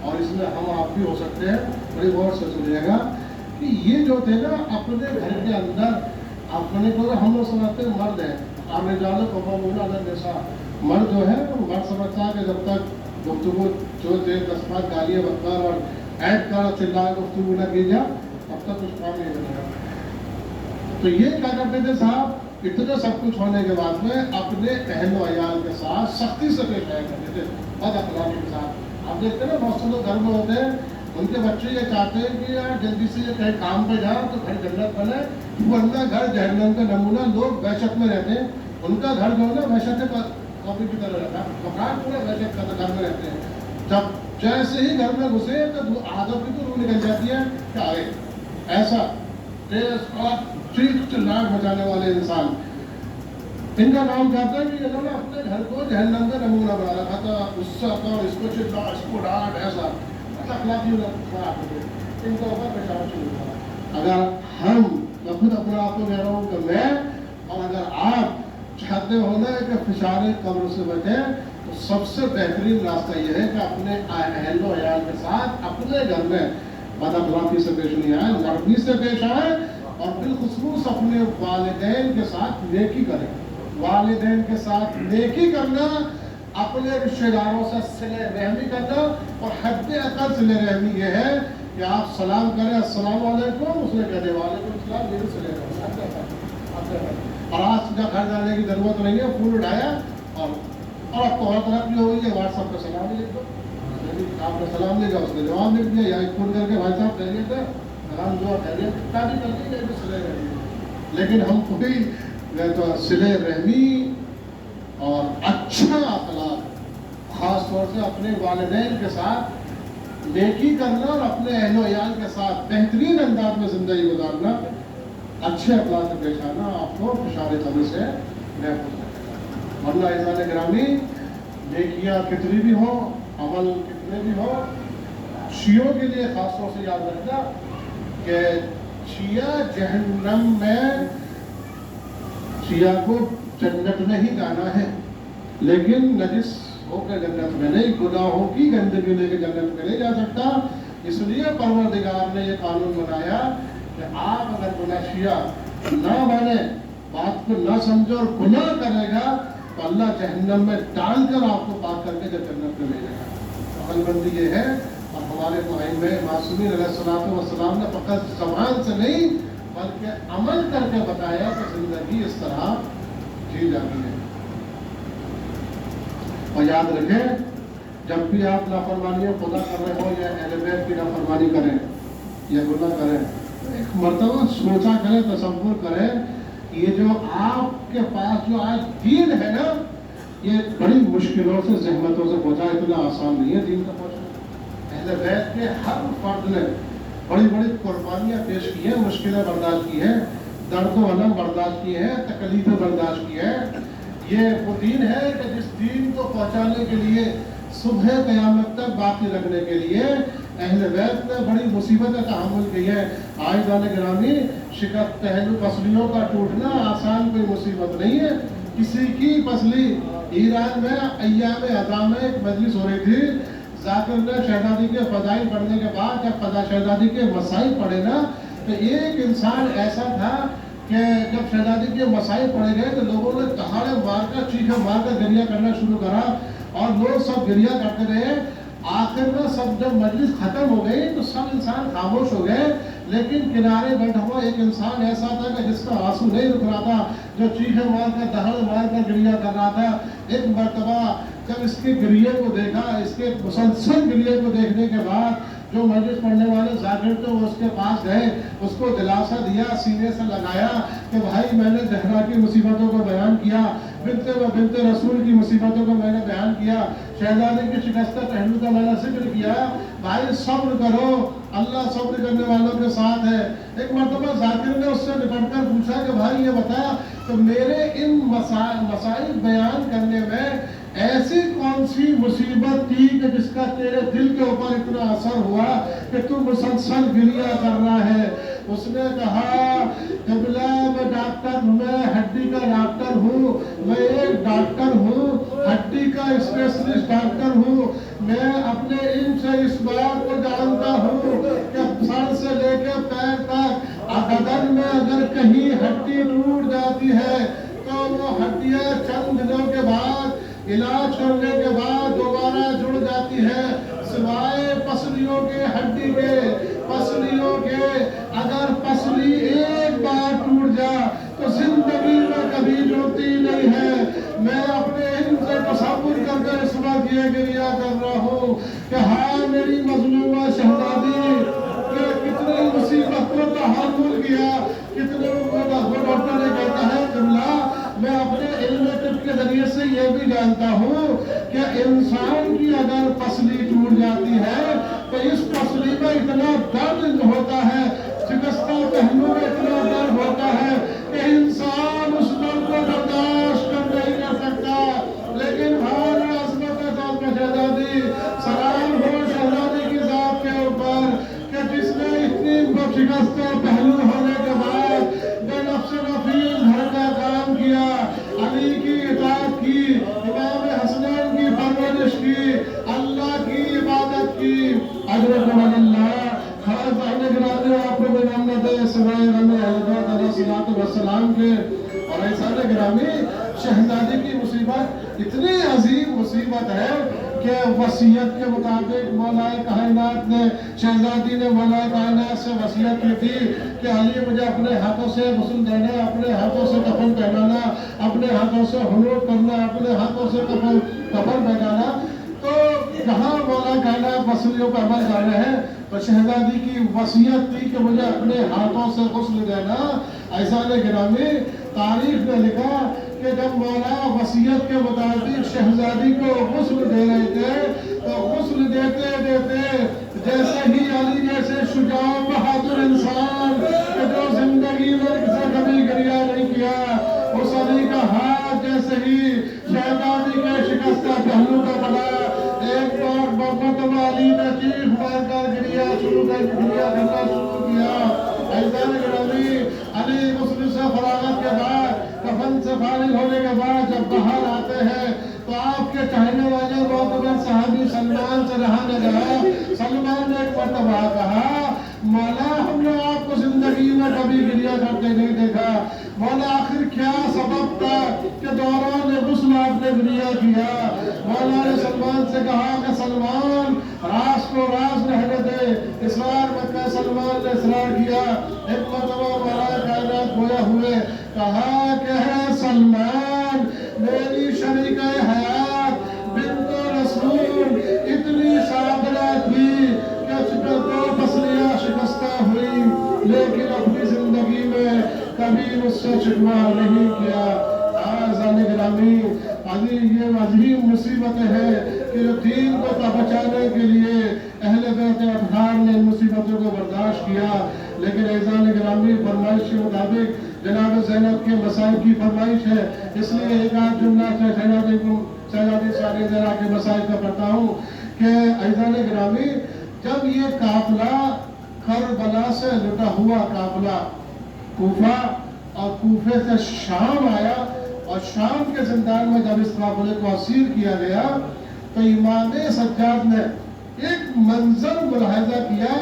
और इसमें हम आप भी हो सकते हैं। बड़ी गौर से सुनिएगा कि ये जो थे ना, अपने घर के अंदर अपने को, हम लोग समझते हैं मर्द है, आपने जानो कबूला जैसा मर्द जो है, मर्द समझता है कि जब तक गुफ्तगू जो थे 10 गालियाँ बककर और ऐड कर चिल्ला गुफ्तगू न की जा, तब तक कुछ काम नहीं बनेगा। तो ये क्या करते थे साहब, इतना सब कुछ होने के बाद में अपने अहल वयाल के साथ सख्ती से पेश आया करते थे, बद अखलाकी के साथ। आप देखते हैं ना, बहुत से लोग घर में होते हैं, उनके बच्चे ये चाहते हैं कि यार जल्दी से ये कहीं काम पे जाओ तो घर जन्नत बने, वरना घर जहन्नम का नमूना। लोग वहशत में रहते हैं, उनका घर जो है ना वहशत कॉपी की तरह रहता है, मकान पूरा वहशत का घर में रहते हैं। जब जैसे ही घर में घुसे तो आदत की तो रूह निकल जाती है कि आए ऐसा तेज और चीख चिल्लाहट मचाने वाले इंसान। इनका नाम कहता है कि इन्होंने अपने घर को जहन्नम का नमूना बना रखा था, गुस्सा कर, इसको चिल्ला, इसको डांट, ऐसा अखलाकी खराब हो गए, इनका ऊपर पेशाब शुरू हुआ। अगर हम, मैं खुद अपने आप को कह रहा हूँ कि मैं, और अगर आप चाहते हो ना कि फिशारे कब्र से बचें, तो सबसे बेहतरीन रास्ता यह है कि अपने अहल व अयाल के साथ अपने घर में बदअखलाकी से पेश नहीं आए, नरमी से पेश आए, और बिलखुसूस अपने वालिदैन के साथ नेकी करें। वालिदैन के साथ नेकी करना, अपने रिश्तेदारों से सिले रहमी करना, और हद अकल सिले रहमी ये है कि आप सलाम करें, अस्सलाम वालेकुम, उसने कह दे वालेकुम सलाम, मेरे सिले रहमी। और आज जब घर जाने की जरूरत नहीं है, फोन उठाया और अब तो और तरक्की हो गई है, व्हाट्सएप पर सलाम लिख दो, आपने सलाम लिखा, उसने जवाब लिख दिया, या फोन करके भाई साहब खैरियत है, सलाम दुआ खैरियत, शादी कर दी तो सिले रहमी। लेकिन हम कोई तो सिले रहमी और अच्छा अखलाक, खास तौर से अपने वालिदैन के साथ नेकी करना, और अपने अहलो अयाल के साथ बेहतरीन अंदाज में जिंदगी गुजारना, अच्छे अखलाक से पेश आना, आपको फिशारे कब्र से महफूज रखेगा। वरना इंसान गिरामी, नेकियां कितनी भी हो, अमल कितने भी हो, शियों के लिए खास तौर से याद रखना कि शिया जहन्नम में, शिया को जन्नत में ही जाना है, लेकिन नजिस होकर जन्नत में नहीं, गुनाहों की गंदगी लेकर जन्नत में नहीं जा सकता। इसलिए परवरदिगार ने यह कानून बनाया कि आप अगर गुनाहशिया ना बने, बात को ना समझो और गुनाह करेगा, तो अल्लाह जहन्नम में डालकर आपको पाक करके जब जन्नत में भेजेगा। अमलबंदी ये है, और हमारे मुआइमे मासूमीन अलैहिस्सलाम ने फकत ज़बान से नहीं बल्कि अमल करके बताया कि जिंदगी इस तरह जी जाती है। और याद रखें, जब भी आप नाफरमानियाँ खुदा कर रहे हो या अहले बैत की नाफरमानी करें या गुनाह करें, तो एक मर्तबा सोचा करें, तसव्वुर करें, ये जो आपके पास जो आज दीन है ना, ये बड़ी मुश्किलों से, जहमतों से पहुंचा, इतना आसान नहीं है दीन का पहुंचना। अहले बैत के हर फर्द ने बड़ी बड़ी कुर्बानियाँ पेश की हैं, मुश्किलें बर्दाश्त की हैं, दर्द व अलम बर्दाश्त किए हैं, तकलीफें बर्दाश्त की हैं। ये वो दीन है कि जिस दीन को पहुँचाने के लिए सुबह क़यामत तक बाकी रखने के लिए अहले बैत ने बड़ी मुसीबतें तहम्मुल की है। आइज़ान गिरामी, शिकस्त पहलू पसलियों का टूटना आसान कोई मुसीबत नहीं है। किसी की पसली, ईरान में अय्याम अज़ा में एक मजलिस हो रही थी। जाकिर ने शहजादी के फ़ज़ाइल पढ़ने के बाद जब शहजादी के मसाइल पढ़े ना, तो एक इंसान ऐसा था कि जब शहजादी के मसाइल पढ़े गए तो लोगों ने दहाड़े मारकर, चीखें मारकर गिरिया करना शुरू करा और लोग सब गिरिया करते रहे। आखिर में सब जब मजलिस खत्म हो गई तो सब इंसान खामोश हो गए, लेकिन किनारे बैठा हुआ एक इंसान ऐसा था कि जिसका आंसू नहीं रुक रहा था, जो चीखें मारकर, दहाड़ मारकर गिरिया कर रहा था। एक मर्तबा जब इसके गिरिये को देखा, इसके मुसलसल गिरिये को देखने के बाद जो मजलिस पढ़ने वाले जाकिर थे वो उसके पास गए, उसको दिलासा दिया, सीने से लगाया कि भाई मैंने ज़हरा की मुसीबतों को बयान किया, बिन्ते रसूल की मुसीबतों को मैंने बयान किया, शहजादी की शिकस्त पहलू का मैंने जिक्र किया। भाई सब्र करो, अल्लाह सब्र करने वालों के साथ है। एक मर्तबा जाकिर ने उससे निपट कर पूछा कि भाई ये बता, तो मेरे इन मसाइल बयान करने में ऐसी कौन सी मुसीबत थी कि जिसका तेरे दिल के ऊपर इतना असर हुआ कि तू मुसलसल गिरिया कर रहा है? उसने कहा कबला मैं डॉक्टर, मैं हड्डी का डॉक्टर हूँ, मैं एक डॉक्टर हूँ, हड्डी का स्पेशलिस्ट डॉक्टर हूँ। मैं अपने इल्म से इस बात को जानता हूँ कि सर से लेकर पैर तक बदन में अगर कहीं हड्डी टूट जाती है तो वो हड्डियाँ चंद दिनों के बाद, इलाज करने के बाद दोबारा जुड़ जाती है, सिवाय पसलियों के, हड्डी के, पसलियों के। अगर पसली एक बार टूट जा तो जिंदगी में कभी जुड़ती नहीं है। मैं अपने इनसे तसव्वुर करके इस वक्त ये गिरिया कर रहा हूँ कि हाँ मेरी मजलूमा शहजादी के कितनी मुसीबत को तहम्मुल किया, कितने डॉक्टर ने कहता है कमला, मैं अपने इल्म तिब के जरिए से ये भी जानता हूँ कि इंसान की अगर पसली टूट जाती है तो इस पसली में इतना दर्द होता है, शिकस्ता पहलू में इतना दर्द होता है कि इंसान उस दर्द को बर्दाश्त कर नहीं कर सकता। लेकिन हाल अज़मत के साथ में शहजादी, सलाम हो शहजादी की जात के ऊपर कि जिसने इतनी शिकस्ता पहलू होने के बाद बेनफ्स नफीस घर का काम किया, अली की इताअत की, इमाम हसनैन की परवरिश की, अल्लाह की इबादत की। आपको बेनमत है सिवाय सलाम के। और ऐसा गिरामी, शहजादी की मुसीबत इतनी अजीम मुसीबत है कि वसीयत के मुताबिक मौलाए कायनात ने, शहजादी ने मौलाए कायनात से वसीयत की थी कि अली मुझे अपने हाथों से गुस्ल देना, अपने हाथों से कफन पहनाना, अपने हाथों से हुनूर करना, अपने हाथों से कफन पहनाना। तो जहाँ मौला कायनात वसीयतों पर अमल कर रहे हैं तो शहजादी की वसीयत थी कि मुझे अपने हाथों से गुस्ल देना। ऐसा गिरामी, तारीख ने लिखा कि जब मौला वसीयत के मुताबिक शहजादी को गुस्ल दे रहे थे तो गुस्ल देते देते जैसे ही अली जैसे शुजा बहादुर इंसान जो जिंदगी में किसी कभी गिरिया नहीं किया, उस अली का हाथ जैसे ही शहजादी के शिकस्ता पहलू का पड़ा, एक बार मरतबा अली ने चीख मारकर गिरिया करना शुरू किया। ऐसा गिरामी, अली गुस्ल से फरागत के बाद, कफन से फारिग होने के बाद जब बाहर आते हैं तो आपके चाहने वाले मोहतबर साहबी सलमान से रहा न गया। सलमान ने एक मरतबा कहा, मौला हमने आपको जिंदगी में कभी गिरिया करते नहीं देखा, मौला आखिर क्या सबब था कि दौरान गुस्ल आपने गिरिया किया? मौला ने सलमान से कहा कि सलमान राज को राज रहने दे, इसरार मत कर। सलमान ने इसरार किया। एक मरतबा मौला कायनात गोया हुए कहा कि है सलमान, मेरी शरीक हयात बिन्ते रसूल इतनी सादरा थी कि दो फसलियाँ शिकस्ता हुई, लेकिन अपनी जिंदगी में कभी मुझसे शिकवा नहीं किया। गिरामी, ये अजीम मुसीबतें हैं कि जो दीन को बचाने के लिए अहले बैत अतहार ने मुसीबत मुसीबतों को बर्दाश्त किया, लेकिन ऐज़ान ग्रामी फरमाइश के मुताबिक जनाब ज़ैनब के मसाइब की फरमाइश है, इसलिए एक आध जुमला से शहजादी सारी ज़रा के मसाइब का पढ़ता हूँ कि ऐज़ान ग्रामी जब ये काफिला करबला से लुटा हुआ काफिला कूफा और कूफे से शाम आया और शाम के जिंदान में जब इस काफिले को असीर किया गया तो इमाम सज्जाद ने एक मंजर मुलाहिजा किया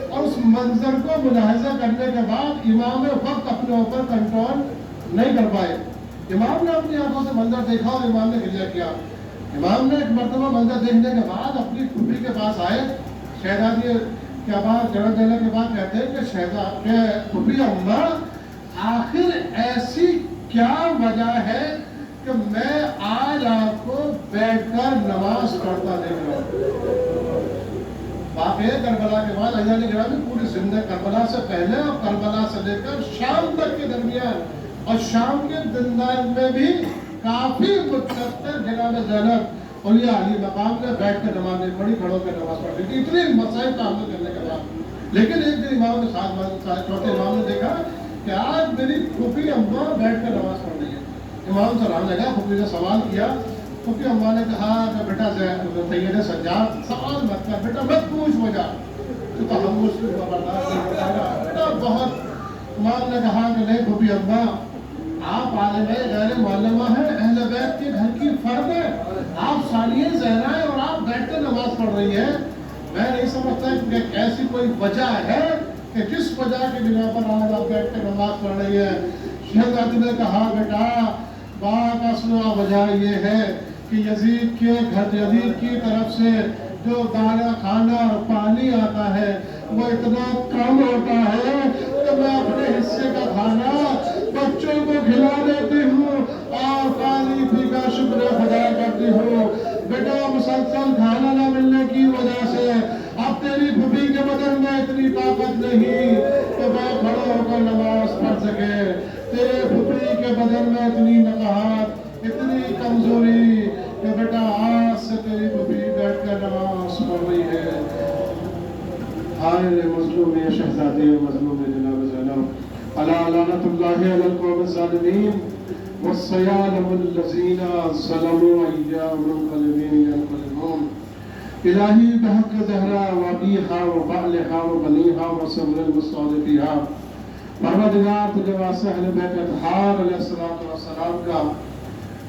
और उस मंजर को मुलाहिजा करने के बाद इमाम वक्त अपने ऊपर कंट्रोल नहीं कर पाए। इमाम ने अपनी आंखों से मंजर देखा और इमाम ने गिरिया किया। इमाम ने एक मरतबा मंजर देखने के बाद अपनी फूफी के पास आए, शहजादी के बाद जन्म देने के बाद कहते हैं कि शहजाद के फूफी अम्मा आखिर ऐसी क्या वजह है कि मैं आज आपको बैठकर नमाज पढ़ता देख रहा हूँ। वाक़ई करबला के बाद ऐज़ान ग्रामी पूरी जिंदगी करबला से पहले और करबला से लेकर शाम तक के दरमियान और शाम के जिंदान में भी काफी मुद्दत तक जनाब ज़ैनब औलिया अली मकाम में बैठ कर नमाज नहीं पढ़ी, खड़ो कर नमाज पढ़ी थी, इतनी मसाइल का हमल करने के बाद। लेकिन एक दिन इमाम के साथ चौथे इमाम ने देखा कि आज मेरी फूफी अम्मा बैठ कर नमाज पढ़ रही है। इमाम से राम लगा, फूफी ने सवाल किया, फूफी अम्मा ने कहा कि बेटा सैयद सज्जाद सवाल मत कर, बेटा मत पूछ वजह, तो हम मुश्किल बर्दाश्त नहीं कर पाएगा बेटा बहुत। इमाम ने कहा कि नहीं फूफी अम्मा, आप आलिम गैर मुअल्लिमा है, अहले बैत के घर की फर्द है, आप सालिए ज़हरा है और आप बैठ कर नमाज पढ़ रही है। मैं नहीं समझता कि ऐसी कोई वजह है कि जिस वजह के बिना पर आज आप बैठ कर नमाज पढ़ रही है। शहजादी ने कहा बेटा बात असला वजह ये है कि यजीद के घर यजीद की तरफ से जो दाना खाना और पानी आता है वो इतना कम होता है कि मैं अपने हिस्से का खाना बच्चों को खिला देती हूँ और काली फी का शुक्र अदा करती हूँ। बेटा मुसलसल खाना न मिलने की वजह से अब तेरी फूफी के बदन में इतनी ताकत नहीं कि मैं खड़ा होकर नमाज पढ़ सके, तेरे फूफी के बदन में इतनी नकाहत, इतनी कमजोरी कि बेटा आज से तेरी फूफी बैठ कर नमाज पढ़ रही है। हाय मजलूम ये शहजादी मजलूम जनाब ज़ैनब अला लानतुल्लाहि अलल कौम ज़ालिमीन वस्सयालमुल्लज़ीना ज़लमू अय्यामुल क़लिबीन यनक़लिबून इलाही बहक ज़हरा व बीहा व बालिहा व बनीहा व सब्रिल मुस्तौदिफिहा। परवरदिगार तुझे वास्ते अहले बैत अतहार अलैहिस्सलातु वस्सलाम का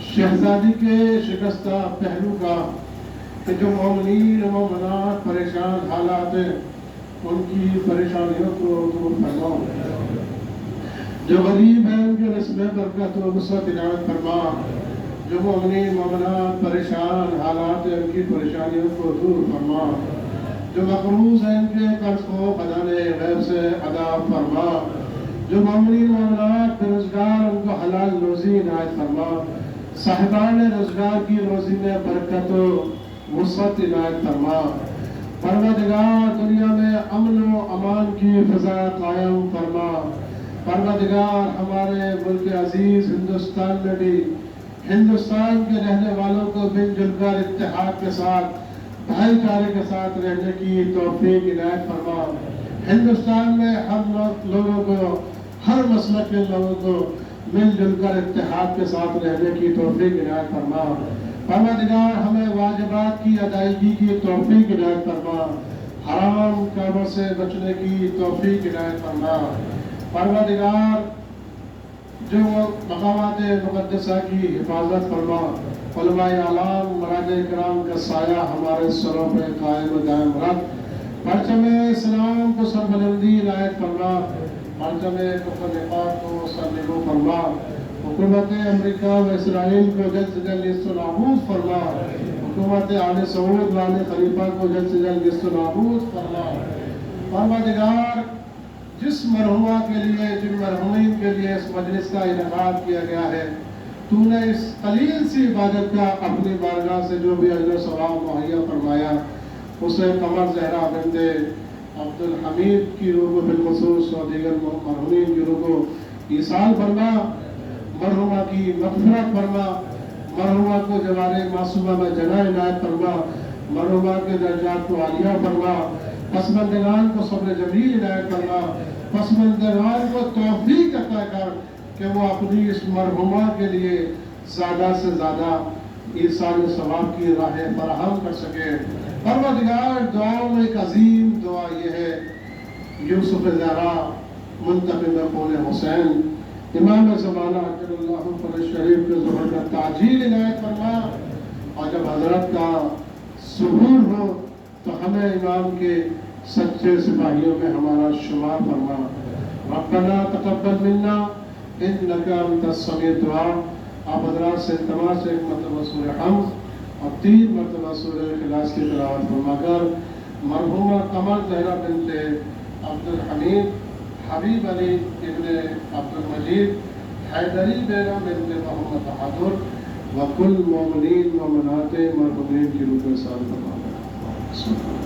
शहजादी के शिकस्ता पहलू का कि जो मोमिनीन व मोमिनात परेशान हालात उनकी परेशानियों को दूर फरमाओ, जो गरीब हैं उनके रिस्क में बरकत व वुसअत इनायत फरमा, जो मोमिनीन मोमिनात परेशान हालात उनकी परेशानियों को दूर फरमा, जो मकरूज हैं उनके कर्ज को खजाने गैब से अदा फरमा, जो मोमिनीन मोमिनात बेरोजगार उनको हलाल रोजी इनायत फरमा, साहिबान रोजगार की रोजी में बरकत व वुसअत इनायत फरमा। परवरदिगार दुनिया में अमन व अमान की फिजा कायम फरमा। परवरदिगार हमारे मुल्क अजीज हिंदुस्तान में भी हिंदुस्तान के रहने वालों को मिलजुल कर इत्तेहाद के साथ भाईचारे के साथ रहने की तौफीक इनायत फरमा। हिंदुस्तान में हर लोगों को हर मसलक के लोगों को मिलजुल कर इत्तेहाद के साथ रहने की तौफीक इनायत फरमा। परवरदिगार हमें वाजिबात की अदायगी की तौफीक इनायत फरमा, हराम कामों से बचने की तौफीक इनायत फरमा। परवरदिगार जो मकामात मुक़द्दसा की हिफाजत फरमा, उलमाए आलाम मराजे किराम का साया हमारे सरों पे कायम दायम रख, परचमे इस्लाम को सरबलंदी इनायत फरमा, परचमे कुफ्र निफाक को सरनिगो फरमा, हुकूमत अमेरिका व इसराइल को जल्द से जल्द निस्तनाबूद फरमा, हुकूमत आले सऊद व आले खलीफा को जल्द से जल्द निस्तनाबूद फरमा। परवरदिगार जिस मरहुमा के लिए जिन मरहुमीन के लिए इस मजलिस का इनेकाद किया गया है, तूने इस कलील सी इबादत का अपनी बारगाह से जो भी अजर सवाब मुहैया फरमाया उसे कमर ज़हरा बिन्ते अब्दुल हमीद की रूह को बिलखुसूस और दीगर मरहुमीन की रूह को ईसाल फरमा, मरहुमा की मग़फ़िरत फरमा, मरहुमा को जवारे मासूमा में जगह इनायत फरमा, मरहुमा के दर्जात को आलिया फरमा, पसमंदगान को सब्र जमील इनायत फरमा, पसमंदगान को तौफीक अता कर कि वो अपनी इस मरहुमा के लिए ज़्यादा से ज़्यादा ईसाल सवाब की राहें फराहम कर सके। परवरदिगार, दुआओं में एक अजीम दुआ ये है, यूसुफ ज़हरा मुंतक़िम क़ौल हुसैन इमाम ज़माना अजलल्लाहु फ़रज शरीफ के ज़ुहर का ताजील इनायत फरमा, और जब हज़रत का ज़ुहूर हो तो हमें इमाम के सच्चे सिपाहियों में हमारा शुमार फरमा। रब्बना तक़ब्बल मिन्ना इन्नका अंतस समीउद दुआ। आप हज़रात से तमाम से एक मरतबा सूरह हम्द और 3 मरतबा सूरह इखलास की तिलावत फरमाकर मरहूमा कमर ज़हरा बिन्ते अब्दुल हमीद हबीब अली इब्ने अब्दुल मजीद हैदरी बेगम बिन्ते मोहम्मद बहादुर व कुल मोमिनीन व मोमिनात मरहूमीन की रूह में शामिल फरमा।